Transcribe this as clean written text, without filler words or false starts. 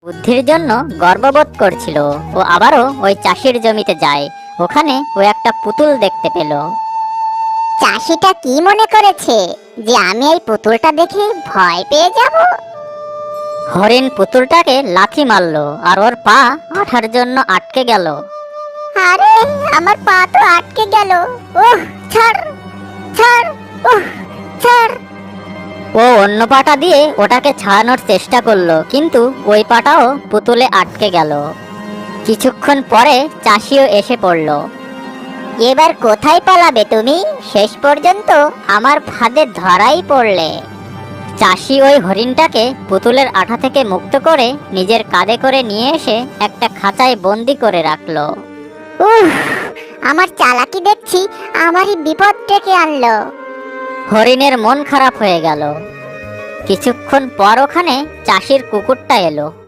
বুদ্ধির জন্য গর্ববোধ করছিল। ও আবারও ওই চাষির জমিতে যায়। ওখানে ও একটা পুতুল দেখতে পেল। চাষিটা কি মনে করেছে যে আমি এই পুতুলটা দেখে ভয় পেয়ে যাব? হরিণ পুতুলটাকে লাথি মারলো আর ওর পা আঠার জন্য আটকে গেল। আরে আমার পা তো আটকে গেল। ওহ, ছাড় ছাড়, ওহ, ছাড়। ও অন্য পাটা দিয়ে ওটাকে ছাড়ানোর চেষ্টা করলো, কিন্তু ওই পাটাও পুতুলে আটকে গেল। কিছুক্ষণ পরে চাষিও এসে পড়ল। এবার কোথায় পালাবে তুমি? শেষ পর্যন্ত আমার ফাঁদে ধরাই পড়লে। চাষি ওই হরিণটাকে পুতুলের আঠা থেকে মুক্ত করে নিজের কাঁধে করে নিয়ে এসে একটা খাঁচায় বন্দি করে রাখলো। উহ, আমার চালাকি দেখছি আমারই বিপদ ডেকে আনলো। হরিণের মন খারাপ হয়ে গেল। কিছুক্ষণ পর ওখানে চাষির কুকুরটা এলো।